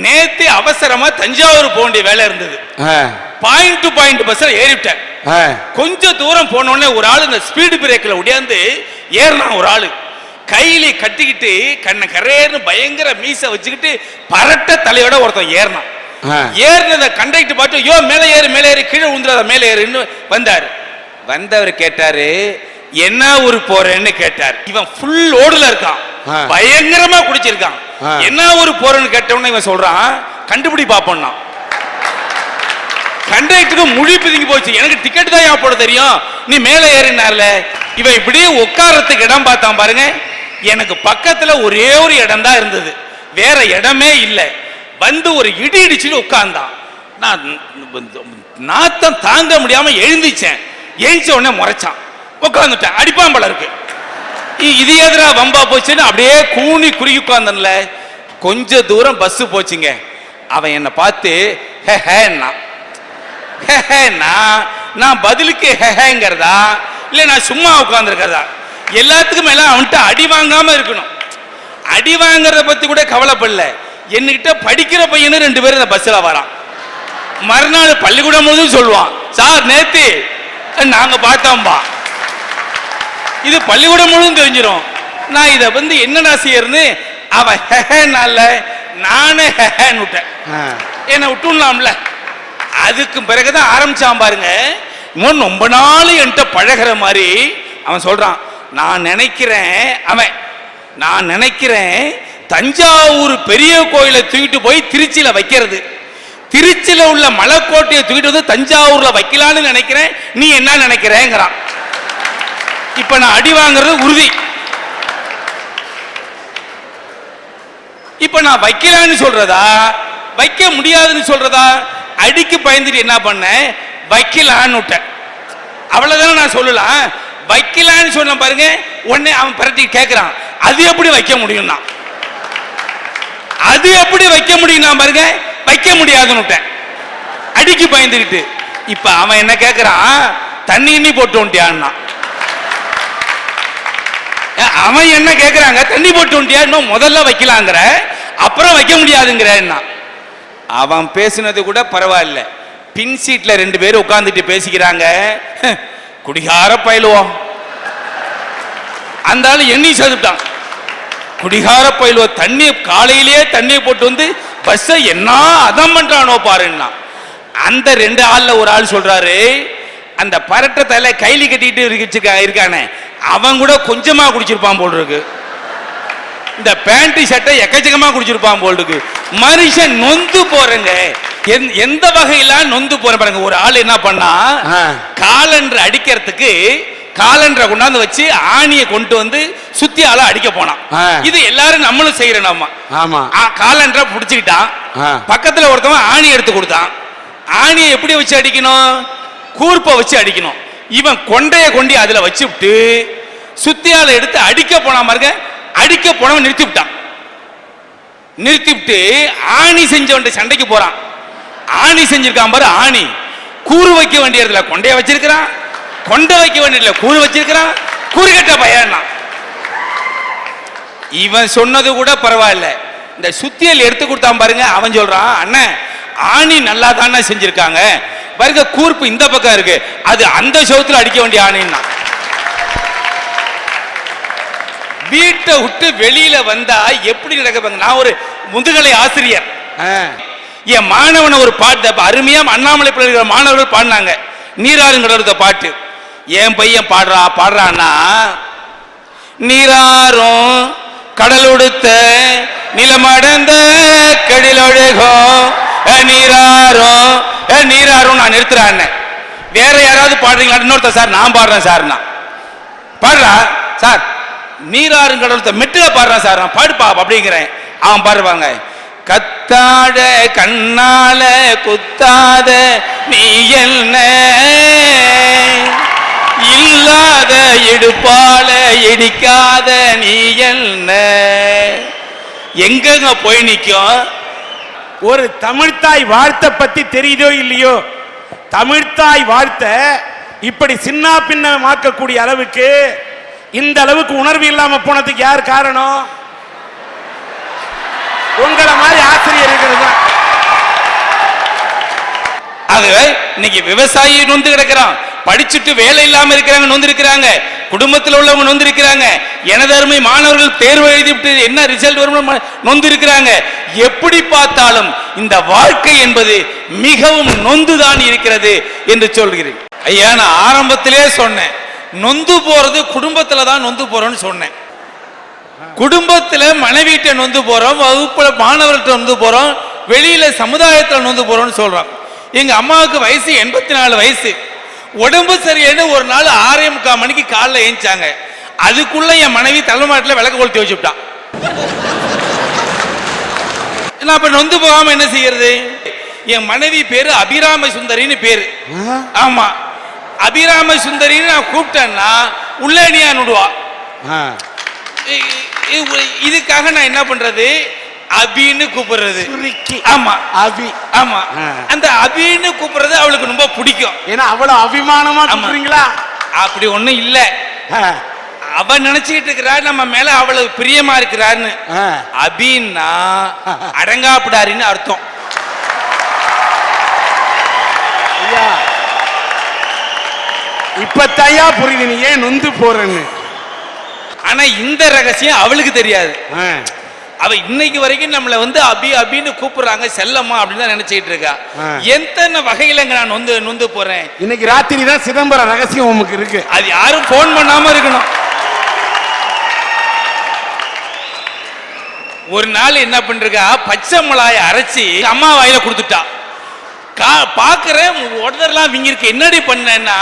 நேத்து அவசரமா தஞ்சாவூர் போக வேண்டிய வேலை இருந்தது. பாயிண்ட் டு பாயிண்ட் பஸ்ல ஏறிவிட்டேன். கொஞ்சம் தூரம் போன உடனே ஒரு ஆளு இந்த ஸ்பீடு பிரேக்ல உடையாந்து ஏறினா. ஒரு ஆளு கையில கட்டிக்கிட்டு கண்ண கரேன்னு பயங்கர மீச வச்சுக்கிட்டு பரட்ட தலையோட ஒருத்தன் ஏறினான். ஏறினத கண்டக்டர் பார்த்து யோ மேலே ஏறு மேலே ஏறி கீழே உந்துறாத மேலே ஏறுன்னு வந்தாரு. வந்தவர் கேட்டாரு என்ன ஊருக்கு போறேன்னு கேட்டார். இவன் ஃபுல் ஓடுல இருக்கான், பயங்கரமா குடிச்சிருக்கான். என்ன ஊருக்கு போறேன்னு கேட்டவன இவன் சொல்றான் கண்டுபிடி பாப்போம்னா. கண்டக்டருக்கு மொழி பிதுங்கி போச்சு. எனக்கு டிக்கெட் தான் ஏன் போட தெரியும், நீ மேலே ஏறினார்ல. இவன் இப்படியே உட்காரத்துக்கு இடம் பார்த்தான் பாருங்க. எனக்கு பக்கத்துல ஒரே ஒரு இடம் தான் இருந்தது, வேற இடமே இல்லை. வந்து ஒரு இடி இடிச்சுட்டு உட்கார்ந்தான். நான் நாத்தம் தாங்க முடியாம எழுந்திச்சேன். எழுந்த உடனே முறைச்சான், உட்காந்துட்டேன். அடிப்பான் போல இருக்கு. இது எதிரா வம்பா போச்சுன்னு அப்படியே கூனி குறுகி உட்கார்ந்தன்ல. கொஞ்ச தூரம் பஸ் போச்சுங்க. அவன் என்னை பார்த்து நான் பதிலுக்கு ஹேங்கிறதா இல்ல நான் சும்மா உட்கார்ந்துருக்கிறதா? எல்லாத்துக்கும் மேல அவன்கிட்ட அடி வாங்காம இருக்கணும். அடி வாங்கறத பத்தி கூட கவலைப்படல. என்கிட்ட படிக்கிற பையனு 2 பேரும் இந்த பஸ்ல வரான். மறுநாள் பள்ளிக்கூடம் முழுதும் சொல்லுவான், சார் நேத்து நாங்க பார்த்தோம்பா. இது பள்ளிக்கூடம் முழுதும் தெரிஞ்சிடும். நான் இதை வந்து என்னடா செய்யறன்னு அவன் ஹேனால நானே ஹேன்னு விட்டேன். என்ன விட்டுலாம்ல. அதுக்கு பிறகுதான் ஆரம்பிச்சான் பாருங்க. இன்னும் ரொம்ப நாள் என்கிட்ட பழகிற மாதிரி அவன் சொல்றான், நான் நினைக்கிறேன் தஞ்சாவூர் பெரிய கோயிலை தூக்கிட்டு போய் திருச்சியில வைக்கிறது, திருச்சியில உள்ள மலைக்கோட்டையை தூக்கிட்டு வந்து தஞ்சாவூர்ல வைக்கலான்னு நினைக்கிறேன், நீ என்ன நினைக்கிறேங்கிறான். இப்ப நான் அடி வாங்குறது உறுதி. இப்ப நான் வைக்கலான்னு சொல்றதா வைக்க முடியாதுன்னு சொல்றதா? அடிக்கு பயந்துட்டு என்ன பண்ண, வைக்கலான்னு விட்டேன். அவ்வளவுதானே நான் சொல்லலாம். வைக்கலான்னு சொன்ன பாருங்க, உடனே அவன் பரட்டி கேட்கிறான், அது எப்படி வைக்க முடியும்? அது எப்படி வைக்க முடியும் பாருங்க, வைக்க முடியாதுன்னு விட்டேன் அடிக்கு பயந்துக்கிட்டு. இப்ப அவன் என்ன கேட்கிறான், தண்ணி போட்டு வந்துட்டியான்னா. அவன் என்ன கேட்கிறாங்க, தண்ணி போட்டு வந்துட்டியா, இன்னும் முதல்ல வைக்கலாங்கிற அப்புறம் வைக்க முடியாதுங்கிற. அவன் பேசினது கூட பரவாயில்ல. பின் சீட்ல 2 பேரும் உட்கார்ந்துட்டு பேசிக்கிறாங்க. குடிகார பயிலுவோம் அந்த ஆளு எண்ணி சேர்த்துட்டான். குடிகார பயிலுவோம் தண்ணி காலையிலேயே தண்ணியை போட்டு வந்து பஸ் என்ன அதம் பண்றானோ பாருன்னா. அந்த 2 ஆள்ல ஒரு ஆள் சொல்றாரு, அந்த பரட்ட தலை கைலி கட்டிட்டு இருக்கானே அவன் கூட கொஞ்சமா குடிச்சிருப்பான் போல் இருக்கு. இந்த பேண்ட் சட்டை எக்கச்சக்கமா குடிச்சிருப்பான் போல் இருக்கு. மனுஷன் நொந்து போறங்க. எந்த வகையில நொந்து போற பாருங்க. ஒரு ஆள் என்ன பண்ணா, காலண்டர் அடிக்கிறதுக்கு காலண்டரை கொண்டாந்து வச்சு ஆணியை கொண்டு வந்து சுத்தி ஆள அடிக்க போனான். இது எல்லாரும் நம்மளும் செய்யறோம். நம்ம காலண்டரை புடிச்சுக்கிட்டான். பக்கத்துல ஒருத்தவன் ஆணி எடுத்து கொடுத்தான். ஆணியை எப்படி வச்சு அடிக்கணும், கூர்ப்பை வச்சு அடிக்கணும். இவன் கொண்டைய கொண்டி அதுல வச்சுட்டு சுத்தி ஆளை எடுத்து அடிக்க போனா பாருங்க. அடிக்க போனவன் நிறுத்திவிட்டு ஆணி செஞ்சவன் சண்டைக்கு போறான். ஆணி செஞ்சிருக்கான் பாரு, ஆணி கூறு வைக்க வேண்டிய இடத்துல கொண்டைய வச்சிருக்கிறான், கொண்டை வைக்க வேண்டிய கூறு வச்சிருக்கிறான். கூறு கட்ட பையன். இவன் சொன்னது கூட பரவாயில்ல. இந்த சுத்தியல் எடுத்து கொடுத்தான் பாருங்க. அவன் சொல்றான், அண்ணன் ஆணி நல்லா தானே செஞ்சிருக்காங்க பாருங்க, கூர்ப்பு இந்த பக்கம் இருக்கு, அது அந்த சவுத்துல அடிக்க வேண்டிய ஆணின்னா. வீட்டை விட்டு வெளியில வந்தா எப்படி நடக்க. நான் ஒரு முதுகலை ஆசிரியர். என் மாணவனை ஒரு பாட்டு அருமையா அண்ணாமலை பிள்ளை மாணவர்கள் பாடினாங்க, நீராறுங்கிற பாட்டு. என் பையன் பாடுறான்னா, நீராறும் கடலுடுத்த நிலமடந்த கடிலொழுகும் நீராறும் நான் நிறுத்துறேன். வேற யாராவது பாடுறீங்களா? இன்னொருத்த சார் நான் பாடுறேன் சார். நான் பாடுறா சார், நீராறுங்கடலுத்த மெட்டுல பாடுறான் சார், நான் பாடுப்பா அப்படிங்கிறேன். அவன் பாடுவாங்க, கத்தாட கண்ணால குத்தாத நீ என்ன, இல்லாத இடுப்பால இடிக்காத நீ என்ன. எங்க போய் நிற்கும்? ஒரு தமிழ்த்தாய் வார்த்தை பத்தி தெரியுதோ இல்லையோ, தமிழ்த்தாய் வார்த்தை இப்படி சின்ன பின்னமாக்கக்கூடிய அளவுக்கு, இந்த அளவுக்கு உணர்வு இல்லாம போனதுக்கு யார் காரணம்? உங்களை மாதிரி ஆசிரியர் இருக்கிறது. ஆகவே இன்னைக்கு விவசாயி நொந்து கிடக்கிறான், படிச்சுட்டு வேலை இல்லாம இருக்கிறாங்க நொந்து இருக்கிறாங்க, குடும்பத்தில் உள்ளவங்க நொந்து இருக்கிறாங்க, எனது அருமை மாணவர்கள் தேர்வு எழுதிவிட்டு என்ன ரிசல்ட் வரும் நொந்து இருக்கிறாங்க. எப்படி பார்த்தாலும் இந்த வாழ்க்கை என்பது மிகவும் நொந்துதான் இருக்கிறது என்று சொல்கிறேன். ஐயா, நான் ஆரம்பத்திலே சொன்னேன், நொந்து போறது குடும்பத்துல தான் நொந்து போறோம்னு சொன்னேன். குடும்பத்துல மனைவிட்ட நொந்து போறோம், வகுப்புல மாணவர்கிட்ட நொந்து போறோம், வெளியில சமுதாயத்தில் நொந்து போறோம்னு சொல்றோம். எங்க அம்மாவுக்கு வயசு 84 வயசு. உடம்பு சரியான ஒரு நாள் 6:45 மணிக்கு காலைல ஏஞ்சாங்க. அதுக்குள்ள என் மனைவி தலைமாட்டில் விளக்கு கொளுத்தி வச்சுட்டான். நான் அப்ப நொந்து போகாம என்ன செய்யறது? என் மனைவி பேரு அபிராம சுந்தரின்னு பேரு. ஆமா, அபிராம சுந்தரின்னு நான் கூப்பிட்டேன்னா உள்ளே நீ நுடுவா. இதுக்காக நான் என்ன பண்றது? அபின்னு கூப்பிடுறது. ஆமா, அபி. ஆமா, அந்த அபின்னு கூப்பிடுறது அவளுக்கு ரொம்ப பிடிக்கும். ஏன்னா அவ்வளவு அபிமானமா கூப்பிடுறீங்களா? அப்படி ஒண்ணும் இல்ல, அவ நினைச்சுக்கிட்டு இருக்கிறா நம்ம மேல அவ்வளவு பிரியமா இருக்கிறான்னு. அபின்னா அடங்காப்பிடாரின்னு அர்த்தம். இப்பத்தையா புரியுது நீ ஏன் நொந்து போறன்னு. ஆனா இந்த ரகசியம் அவளுக்கு தெரியாது. அவ இன்னைக்கு வரைக்கும் நம்மள வந்து அபி அபின்னு கூப்பிடுறாங்க, செல்லம்மா அப்படின்னு தான் நினைச்சிட்டு இருக்கா. எத்தனை வகையில நான் நொந்து போறேன். இன்னைக்கு ராத்திரி தான் சிதம்பரம் ரகசியம் உமக்கு இருக்கு. அது யாரும் போன் பண்ணாம இருக்கணும். ஒரு நாள் என்ன பண்றா, பச்சை மிளகாயை அரைச்சி அம்மா வாயில கொடுத்துட்டா. பாக்குறேன் உடனெல்லாம் விங்க இருக்கு. என்னடி பண்ணேன்னா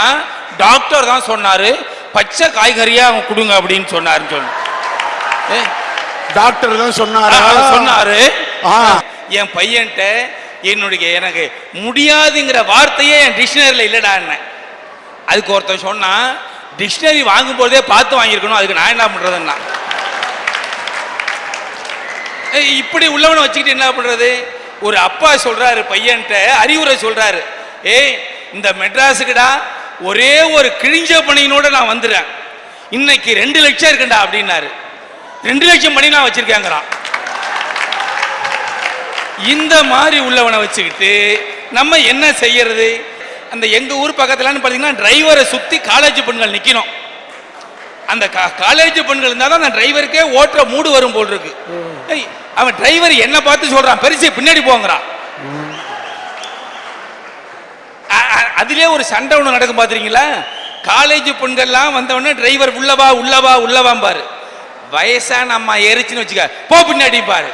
டாக்டர் தான் சொன்னாரு, பச்சை காய்கறியா அவங்க கொடுங்க அப்படின்னு சொன்னாருன்னு சொன்ன. டாக்டர் தான் சொன்னாரு. என் பையன்ட்ட என்னுடைய எனக்கு முடியாதுங்கிற வார்த்தையே என் டிக்ஷனரியில் இல்லடா. அதுக்கு ஒருத்தன் சொன்னா, டிக்ஷனரி வாங்கும் போதே பார்த்து வாங்கியிருக்கணும், அதுக்கு நான் என்ன பண்றதுன்னா. இப்படி உள்ளவனை வச்சுக்கிட்டு என்ன பண்றது? ஒரு அப்பா சொல்றாரு பையன்ட்ட அறிவுரை சொல்றாரு, ஏய் இந்த மெட்ராஸுக்குடா ஒரே ஒரு கிழிஞ்ச பணியினோட நான் வந்துடுறேன், இன்னைக்கு 2 லட்சம் இருக்குண்டா அப்படின்னாரு. 2 லட்சம் பணி நான் வச்சிருக்கேங்கிறான். இந்த மாதிரி உள்ளவனை வச்சுக்கிட்டு நம்ம என்ன செய்யறது? அந்த எங்க ஊர் பக்கத்துலன்னு பார்த்தீங்கன்னா டிரைவரை சுத்தி காலேஜ் பெண்கள் நிக்கணும். அந்த காலேஜ் பெண்கள் இருந்தால் தான் அந்த டிரைவருக்கே ஓட்டுற மூடு வரும் போல் இருக்கு. அவன் டிரைவர் என்ன பார்த்து சொல்றான், பெருசு பின்னாடி போங்கிறான். அதிலே ஒரு சண்டை ஒன்று நடக்கும் பாத்துறீங்களா? காலேஜ் பெண்கள்லாம் வந்தவொடனே டிரைவர் உள்ளவா உள்ளவா உள்ளவாம் பாரு. வயசான அம்மா ஏறிச்சுன்னு வச்சுக்க, போ பின்னாடி பாரு.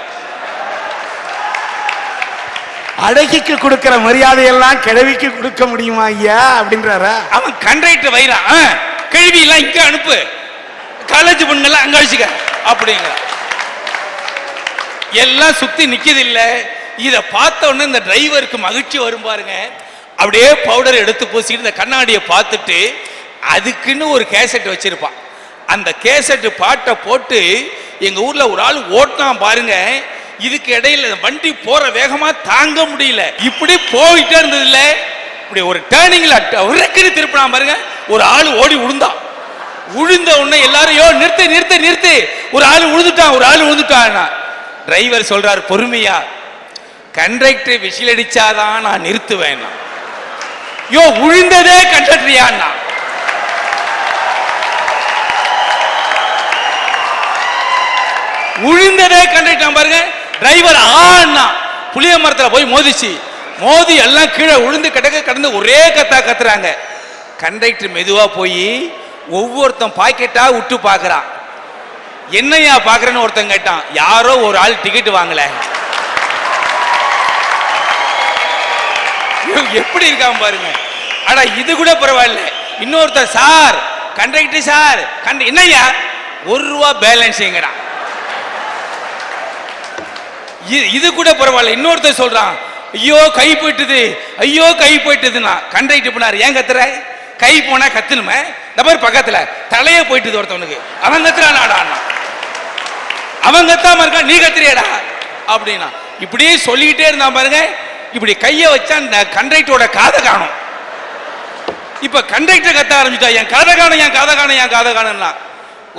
அழகிக்கு கொடுக்கிற மரியாதையெல்லாம் கிழவிக்கு கொடுக்க முடியுமா ஐயா அப்படின்றார. அவன் கண்டக்டர் வைறான், கிழவி எல்லாம் இங்க அனுப்பு, காலேஜ் பெண்கள்லாம் அங்க அழிச்சுக்க அப்படிங்கிற. எல்லாம் சுத்தி நிக்குது இல்ல. இத பார்த்த உடனே இந்த டிரைவருக்கு மகிழ்ச்சி வரும் பாருங்க. அப்படியே பவுடர் எடுத்து பூசிட்டு இந்த கண்ணாடியை பார்த்துட்டு அதுக்குன்னு ஒரு கேசட் வச்சிருப்பான். அந்த கேசட் பாட்டை போட்டு எங்க ஊர்ல ஒரு ஆள் ஓட்டினான் பாருங்க. இதுக்கு இடையில வண்டி போற வேகமா தாங்க முடியல, இப்படி போயிட்டே இருந்தது இல்ல. இப்படி ஒரு டேர்னிங்ல திருப்பினா பாருங்க, ஒரு ஆள் ஓடி விழுந்தான். விழுந்த உடனே எல்லாரும் யோ நிறுத்து நிறுத்து நிறுத்து, ஒரு ஆள் விழுந்துட்டான் ஒரு ஆள் விழுந்துட்டான். டிரைவர் சொல்றாரு பொறுமையா, கண்டக்டர் விசில் அடிச்சாதான் நான் நிறுத்துவேன். யோ விழுந்ததே கண்டக்டரியான்னா. விழுந்ததே கண்டக்டர் பாருங்க. டிரைவர் ஆனா புளிய மரத்துல போய் மோதிச்சு, மோதி எல்லாம் கீழே விழுந்து கடந்து ஒரே கத்தா கத்துறாங்க. கண்டக்டர் மெதுவா போய் ஒவ்வொருத்தன் பாக்கெட்டா விட்டு பாக்குறான். என்னையா பாக்குறேன்னு ஒருத்தன் கேட்டான். யாரோ ஒரு ஆள் டிக்கெட் வாங்கல. எப்படி இருக்காம பாருங்க. ஆனா இது கூட பரவாயில்ல. இன்னொருத்தர் சார் கண்டக்டர் சார் என்னையா ₹1 பேலன்ஸ்ங்கிறான். இது கூட பரவாயில்ல. இன்னொருத்தர் சொல்றான், ஐயோ கை போயிட்டுது ஐயோ கை போயிட்டுதுன்னா. கண்டக்டர் பண்ணாரு, ஏன் கத்துற? கை போனா கத்துணுமே, நபர் பக்கத்துல தலைய போயிட்டுது ஒருத்தவனுக்கு, அவன் கத்துறானாடா, அவன் கத்தாம இருக்கா, நீ கத்துறியடா அப்படின்னா. இப்படியே சொல்லிக்கிட்டே இருந்தான் பாருங்க. இப்படி கைய வச்சா அந்த கண்டக்டரோட காதை காணும். இப்ப கண்டக்டர் கத்த ஆரம்பிச்சா, என் காதை காணும் என் காதை காணும் என் காதை காணும்னா.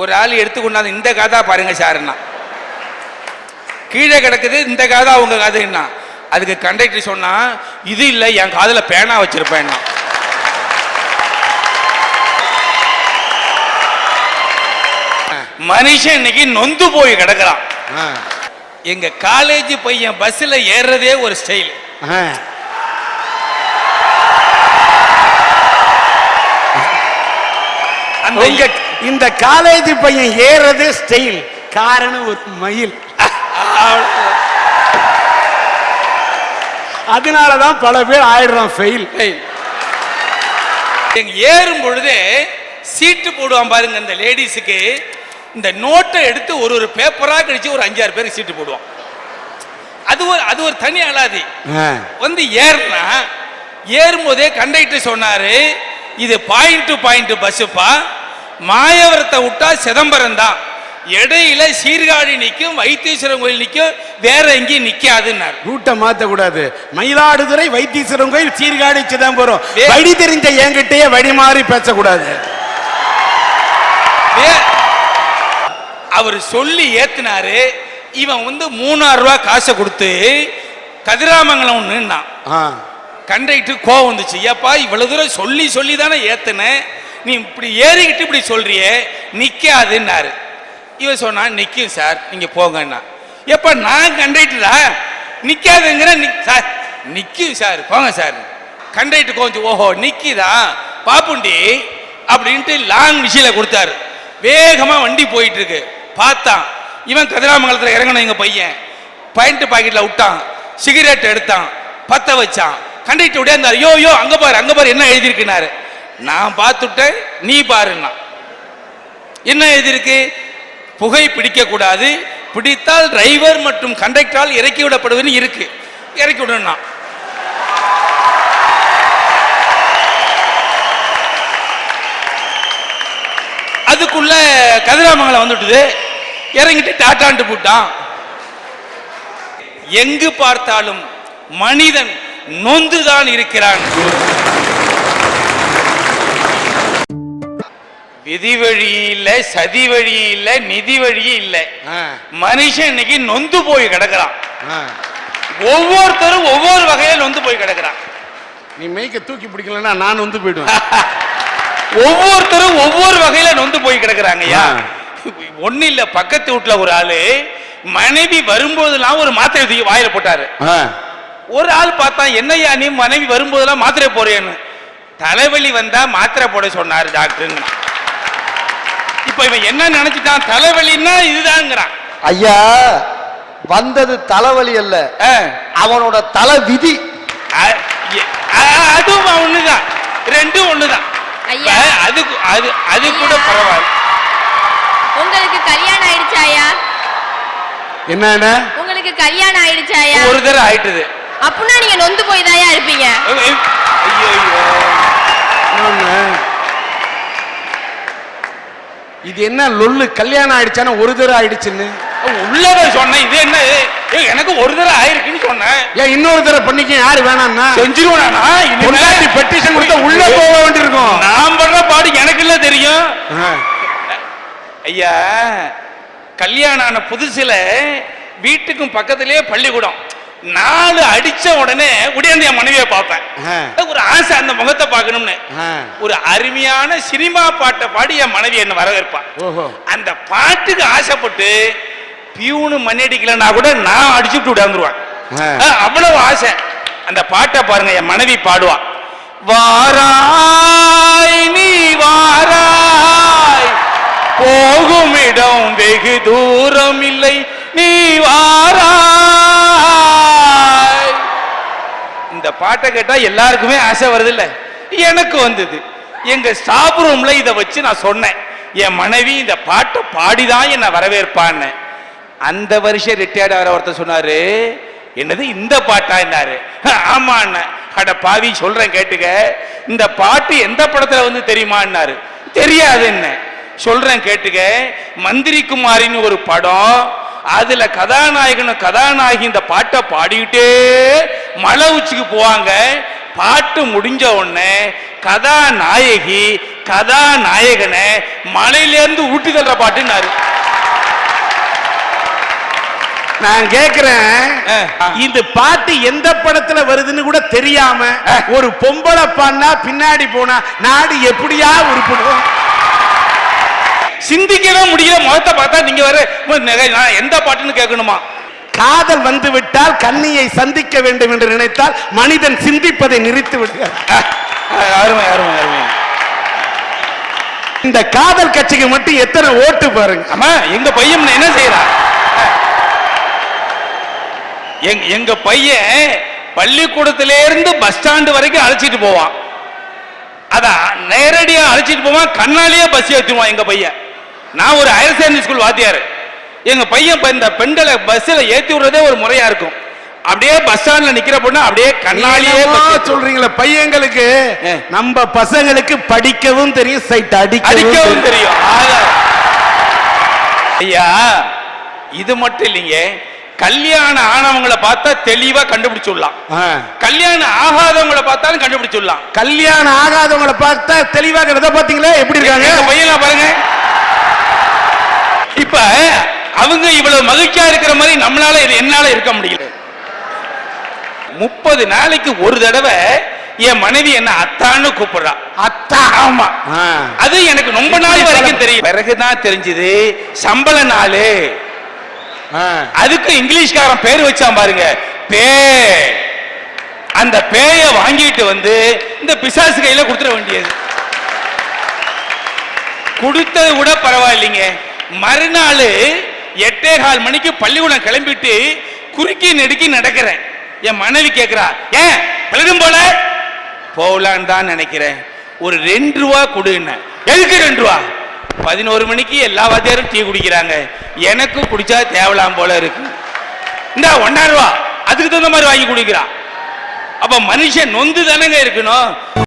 ஒரு ஆள் எடுத்துக்கொண்டாந்து இந்த காதா பாருங்க சாருன்னா, கீழே கிடக்குது இந்த காதா உங்க காதுன்னா. அதுக்கு கண்டக்டர் சொன்னா, இது இல்லை, என் காதுல பேனா வச்சிருப்பேன். மனுஷன் இன்னைக்கு நொந்து போய் கிடக்குறான். எங்க காலேஜ் பையன் பஸ்ல ஏறதே ஒரு ஸ்டைல். இந்த காலேஜ் பையன் ஏறது ஸ்டைல், காரணம் ஒரு மயில். அதனாலதான் பல பேர் ஆயிடுறான் ஃபெயில். ஏறும் பொழுது சீட்டு போடுவான் பாருங்க, இந்த லேடிஸுக்கு இந்த நோட்டை எடுத்து ஒரு பேப்பரா கழிச்சு ஒரு 5-6 பேருக்கு சீட்டு போடுவான். அது ஒரு தனி அலாதி. வந்து ஏறும்போதே கண்டக்டர் சொன்னாரு, இது பாயிண்ட் டு பாயிண்ட் பஸ்ஸுப்பா, மாயவரத்தை விட்டா சிதம்பரம் தான், இடையில சீர்காழி நிற்கும், வைத்தீஸ்வரன் கோயில் நிற்கும், வேற எங்கேயும் நிக்காதுன்னாரு. ரூட்டை மாத்த கூடாது. மயிலாடுதுறை, வைத்தீஸ்வரன் கோயில், சீர்காழி, சிதம்பரம். வழி தெரிஞ்ச என்கிட்டயே வழி மாறி பேசக்கூடாது. அவர் சொல்லி ஏத்தினாரு. இவன் வந்து 3000 ரூபாய் காசை கொடுத்து கதிராமங்கலம் நின்னான். கண்டக்டர் கோவம் வந்துச்சு, ஏப்பா இவ்வளவு தூரம் சொல்லி சொல்லி தானே ஏத்துனேன், நீ இப்படி ஏறிக்கிட்டு இப்படி சொல்றியே, நிக்காதுன்னாரு. இவன் சொன்னா, நிக்கும் சார், நீங்க போங்கன்னா. எப்ப நான் கண்டக்டரா, நிக்காதுங்கிற சார், நிக்கும் சார், போங்க சார். கண்டக்டர் கொஞ்சம், ஓஹோ நிக்கிதா பாப்புண்டி அப்படின்ட்டு லாங் விஷயில கொடுத்தாரு. வேகமா வண்டி போயிட்டு இருக்கு. பார்த்தான், இவன் கதிராமங்கலத்தில் இறங்கணும். எங்க பையன் பாயிண்ட் பாக்கெட்ல விட்டான், சிகரெட் எடுத்தான், பத்த வச்சான். கண்டக்டர் உடையாந்தாரு, யோ அங்க பாரு அங்க பாரு, என்ன எழுதியிருக்குனாரு. நான் பார்த்துட்டேன், நீ பாருன்னா. என்ன எழுதியிருக்கு? புகை பிடிக்க கூடாது, பிடித்தால் டிரைவர் மற்றும் கண்டக்டரால் இறக்கி விடப்படுவதுன்னு இருக்கு. இறக்கி விடணும். அதுக்குள்ள கதிராமங்கலம் வந்துட்டுது. இறங்கிட்டு டாட்டாண்டு போட்டான். எங்கு பார்த்தாலும் மனிதன் நொந்துதான் இருக்கிறான். விதி வழி இல்ல, சதி வழி இல்ல, நிதி வழி இல்ல. மனுஷன் இன்னைக்கு நொந்து போய் கிடக்குறான். ஒவ்வொருத்தரும் ஒவ்வொரு வகையில நொந்து போய் கிடக்குறான். நீ மைக்க தூக்கி பிடிக்கலன்னா நான் நொந்து போயிடுவேன். ஒவ்வொருத்தரும் ஒவ்வொரு வகையில நொந்து போய் கிடக்குறாங்கய்யா. ஒண்ணு இல்ல, பக்கத்து வீட்டுல ஒரு ஆளு மனைவி வரும்போதெல்லாம் ஒரு மாத்திரை தூக்கி வாயில போட்டாரு. ஒரு ஆள் பார்த்தா, என்னையா நீ மனைவி வரும்போதெல்லாம் மாத்திரை போறேன்னு. தலைவலி வந்தா மாத்திரை போட சொன்னாரு டாக்டர். இப்ப இவன் என்ன நினைச்சிட்டான், தலைவலின்னா இதுதான்ங்கிறான். ஐயா, வந்தது தலைவலி அல்ல, அவனோட தலை விதி. அதுவும் ஒண்ணுதான், ரெண்டும் ஒண்ணுதான். அது கூட பரவாயில்ல. உங்களுக்கு கல்யாணம் ஆயிடுச்சாயா? என்ன உங்களுக்கு கல்யாணம் ஆயிடுச்சாயா? ஒரு தடவை ஆயிட்டது. அப்படின்னா நீங்க நொந்து போய் தாயா இருப்பீங்க. இது என்ன லொல்லு? கல்யாணம் ஆயிடுச்சானா ஒரு தடவை ஆயிடுச்சுன்னு உள்ளத சொன்னேன். இது என்ன, எனக்கு ஒரு தடவை ஆயிருக்குன்னு சொன்னேன். ஏன் இன்னொரு தடவை பண்ணிக்க? யாரு வேணாம்னா செஞ்சிருவானா? பெட்டிஷன் கொடுத்தா உள்ள போக வேண்டியிருக்கும். நான் பண்ற பாடு எனக்கு இல்ல தெரியும். ஐயா, கல்யாணம் ஆன புதுசுல வீட்டுக்கும் பக்கத்திலேயே பள்ளிக்கூடம். 4 அடிச்ச உடனே உடையாந்து என் மனைவியை பார்ப்பேன். ஒரு ஆசை அந்த முகத்தை பார்க்கணும்னு. ஒரு அருமையான சினிமா பாட்டை பாடி என் மனைவி என்ன வரவேற்பான். அந்த பாட்டுக்கு ஆசைப்பட்டு பியூனு மணி அடிக்கலன்னா கூட நான் அடிச்சுட்டு விடாந்துருவான். அவ்வளவு ஆசை. அந்த பாட்டை பாருங்க, என் மனைவி பாடுவா. வாராய் நீ வாராய், போகும் இடம் வெகு தூரம் இல்லை, நீ வாராய். இந்த பாட்டை கேட்டா எல்லாருக்குமே ஆசை வருது இல்ல? எனக்கு வந்தது. எங்க ஸ்டாப் ரூம்ல இதை வச்சு நான் சொன்னேன், என் மனைவி இந்த பாட்டை பாடிதான் என்ன வரவேற்பான்னு. அந்த வருஷம் ரிட்டையர்ட் ஆகிற ஒருத்தர் சொன்னாரு, என்னது இந்த பாட்டா என்னாரு? ஆமா அண்ணா. அட பாவி, சொல்றேன் கேட்டுக்க, இந்த பாட்டு எந்த படத்துல வந்து தெரியுமான்னாரு. தெரியாது என்ன. சொல்றேன் கேட்டுக்க, மந்திரி குமாரின்னு ஒரு படம், அதுல கதாநாயகனும் கதாநாயகி இந்த பாட்டை பாடிக்கிட்டே மலை உச்சிக்கு போவாங்க. பாட்டு முடிஞ்ச உடனே கதாநாயகி கதாநாயகனை மலையிலேருந்து ஊட்டி தள்ளுற பாட்டுன்னாரு. நான் கேக்குறேன் ஆ. இந்த பாட்டு எந்த படத்துல வருதுன்னு கூட தெரியாம ஒரு பொம்பளை பாண்டா பின்னாடி போனா நாடு எப்படியா உருப்படும்? சிந்திக்கவே முடியல. முகத்தை பார்த்தா நீங்க வர நான் எந்த பாட்டுன்னு கேட்கணுமா? காதல் வந்து விட்டால் கன்னியை சந்திக்க வேண்டும் என்று நினைத்தால் மனிதன் சிந்திப்பதை நிறுத்தி விடுகிறார். அருமை அருமை அருமை. இந்த காதல் கட்சிக்கு மட்டும் எத்தனை ஓட்டு பாருங்க. ஆமா, எங்க பையன் என்ன செய்யறான்? எங்க பையன் பள்ளிக்கூடத்தில இருந்து பஸ் ஸ்டாண்டு வரைக்கும் அழைச்சிட்டு போவான். அதான் நேரடியா அழைச்சிட்டு போவான், கண்ணாலேயே பஸ் ஏற்றுவான் எங்க பையன். நான் ஒரு ஹையர் செகண்டரி ஸ்கூல் வாத்தியார். எங்க பையன் இந்த பெண்களை பஸ்ல ஏத்தி விடுறதே ஒரு முறையா இருக்கும். அப்படியே பஸ் ஸ்டாண்ட்ல நிக்கிற பொண்ணு அப்படியே கண்ணாலேயே சொல்றீங்களா? பையங்களுக்கு நம்ம பசங்களுக்கு படிக்கவும் தெரியும், சைட் அடிக்கவும் தெரியும். ஐயா, இது மட்டும் இல்லைங்க, கல்யாணம் ஆனவங்களை பார்த்தா தெளிவா கண்டுபிடிச்சுடலாம், கல்யாணம் ஆகாதவங்களை பார்த்தாலும் கண்டுபிடிச்சுடலாம். கல்யாணம் ஆகாதவங்களை பார்த்தா தெளிவாக பாத்தீங்களா எப்படி இருக்காங்க பையனா பாருங்க. இப்ப அவங்க இவ்வளவு மகிழ்ச்சியா இருக்கிற மாதிரி நம்மளால என்னால இருக்க முடியல. 30 நாளைக்கு ஒரு தடவை என் மனைவி என்ன அத்தான்னு கூப்பிடுறா. அத்தா? ஆமா. அது எனக்கு ரொம்ப நாள் வரைக்கும் தெரியும். பிறகுதான் தெரிஞ்சது சம்பள நாளு. அதுக்கு இங்கிலீஷ்காரன் பேர் வச்சான் பாருங்க, பே. அந்த பேய வாங்கிட்டு வந்து இந்த பிசாசு கையில கொடுத்துட வேண்டியது. கொடுத்தது கூட பரவாயில்லைங்க. மறுநாள் 8:15 மணிக்கு பள்ளிக்கூடம் கிளம்பிட்டு குறுக்கி நெடுக்கி நடக்கிறேன். என் மனைவி கேட்கிறா, ஏன் பள்ளிக்கூடம் போல? போகலான்னு தான் நினைக்கிறேன், ஒரு 2 ரூபா கொடுன்னு. எதுக்கு 2 ரூபா? 11 மணிக்கு எல்லா வாத்தியாரும் டீ குடிக்கிறாங்க, எனக்கு குடிச்சா தேவலாம் போல இருக்கு. இந்த 1.5 ரூபா அதுக்கு தகுந்த மாதிரி வாங்கி குடிக்கிறான். அப்ப மனுஷன் நொந்து தானங்க இருக்கணும்.